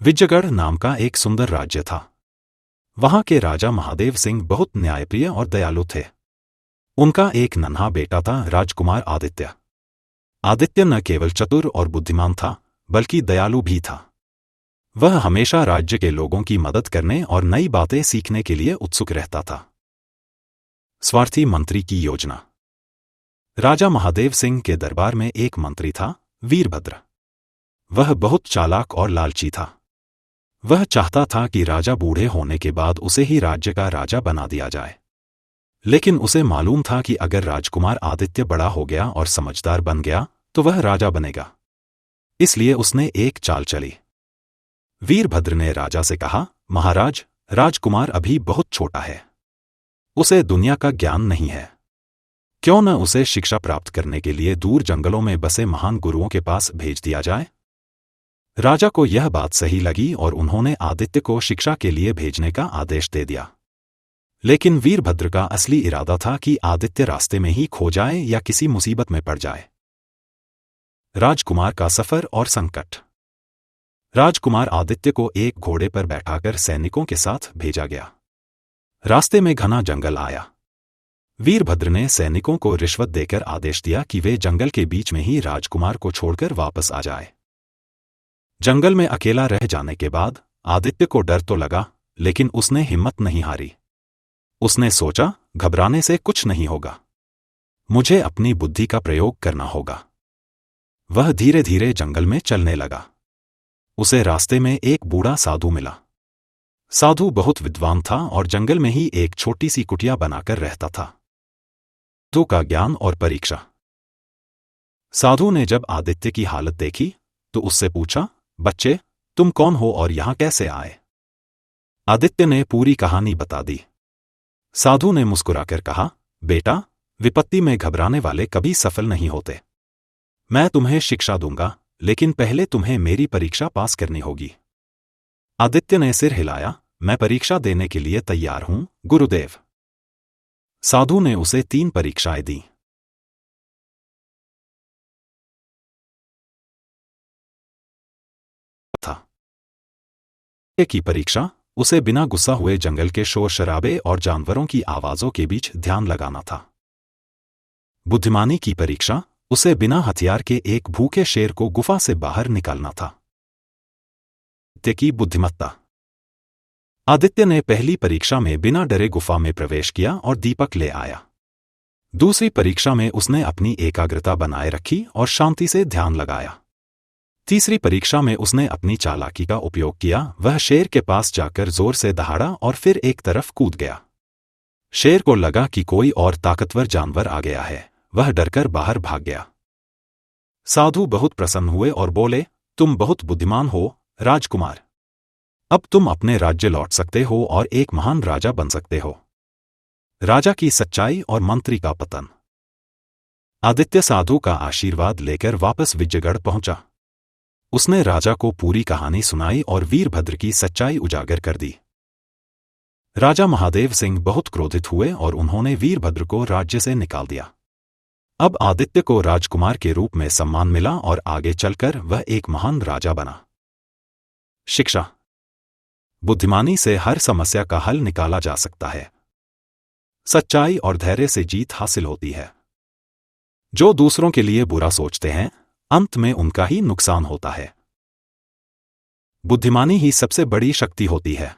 विजयगढ़ नाम का एक सुंदर राज्य था। वहां के राजा महादेव सिंह बहुत न्यायप्रिय और दयालु थे। उनका एक नन्हा बेटा था, राजकुमार आदित्य। आदित्य न केवल चतुर और बुद्धिमान था, बल्कि दयालु भी था। वह हमेशा राज्य के लोगों की मदद करने और नई बातें सीखने के लिए उत्सुक रहता था। स्वार्थी मंत्री की योजना। राजा महादेव सिंह के दरबार में एक मंत्री था, वीरभद्र। वह बहुत चालाक और लालची था। वह चाहता था कि राजा बूढ़े होने के बाद उसे ही राज्य का राजा बना दिया जाए। लेकिन उसे मालूम था कि अगर राजकुमार आदित्य बड़ा हो गया और समझदार बन गया तो वह राजा बनेगा। इसलिए उसने एक चाल चली। वीरभद्र ने राजा से कहा, महाराज, राजकुमार अभी बहुत छोटा है। उसे दुनिया का ज्ञान नहीं है। क्यों न उसे शिक्षा प्राप्त करने के लिए दूर जंगलों में बसे महान गुरुओं के पास भेज दिया जाए। राजा को यह बात सही लगी और उन्होंने आदित्य को शिक्षा के लिए भेजने का आदेश दे दिया। लेकिन वीरभद्र का असली इरादा था कि आदित्य रास्ते में ही खो जाए या किसी मुसीबत में पड़ जाए। राजकुमार का सफर और संकट। राजकुमार आदित्य को एक घोड़े पर बैठाकर सैनिकों के साथ भेजा गया। रास्ते में घना जंगल आया। वीरभद्र ने सैनिकों को रिश्वत देकर आदेश दिया कि वे जंगल के बीच में ही राजकुमार को छोड़कर वापस आ जाए। जंगल में अकेला रह जाने के बाद आदित्य को डर तो लगा, लेकिन उसने हिम्मत नहीं हारी। उसने सोचा, घबराने से कुछ नहीं होगा। मुझे अपनी बुद्धि का प्रयोग करना होगा। वह धीरे धीरे जंगल में चलने लगा। उसे रास्ते में एक बूढ़ा साधु मिला। साधु बहुत विद्वान था और जंगल में ही एक छोटी सी कुटिया बनाकर रहता था। साधु का ज्ञान और परीक्षा। साधु ने जब आदित्य की हालत देखी तो उससे पूछा, बच्चे, तुम कौन हो और यहां कैसे आए? आदित्य ने पूरी कहानी बता दी। साधु ने मुस्कुराकर कहा, बेटा, विपत्ति में घबराने वाले कभी सफल नहीं होते। मैं तुम्हें शिक्षा दूंगा, लेकिन पहले तुम्हें मेरी परीक्षा पास करनी होगी। आदित्य ने सिर हिलाया, मैं परीक्षा देने के लिए तैयार हूं, गुरुदेव। साधु ने उसे 3 परीक्षाएं दी। की परीक्षा, उसे बिना गुस्सा हुए जंगल के शोर शराबे और जानवरों की आवाजों के बीच ध्यान लगाना था। बुद्धिमानी की परीक्षा, उसे बिना हथियार के एक भूखे शेर को गुफा से बाहर निकालना था। आदित्य की बुद्धिमत्ता। आदित्य ने पहली परीक्षा में बिना डरे गुफा में प्रवेश किया और दीपक ले आया। दूसरी परीक्षा में उसने अपनी एकाग्रता बनाए रखी और शांति से ध्यान लगाया। तीसरी परीक्षा में उसने अपनी चालाकी का उपयोग किया। वह शेर के पास जाकर जोर से दहाड़ा और फिर एक तरफ कूद गया। शेर को लगा कि कोई और ताकतवर जानवर आ गया है। वह डरकर बाहर भाग गया। साधु बहुत प्रसन्न हुए और बोले, तुम बहुत बुद्धिमान हो, राजकुमार। अब तुम अपने राज्य लौट सकते हो और एक महान राजा बन सकते हो। राजा की सच्चाई और मंत्री का पतन। आदित्य साधु का आशीर्वाद लेकर वापस विजयगढ़ पहुंचा। उसने राजा को पूरी कहानी सुनाई और वीरभद्र की सच्चाई उजागर कर दी। राजा महादेव सिंह बहुत क्रोधित हुए और उन्होंने वीरभद्र को राज्य से निकाल दिया। अब आदित्य को राजकुमार के रूप में सम्मान मिला और आगे चलकर वह एक महान राजा बना। शिक्षा। बुद्धिमानी से हर समस्या का हल निकाला जा सकता है। सच्चाई और धैर्य से जीत हासिल होती है। जो दूसरों के लिए बुरा सोचते हैं, अंत में उनका ही नुकसान होता है। बुद्धिमानी ही सबसे बड़ी शक्ति होती है।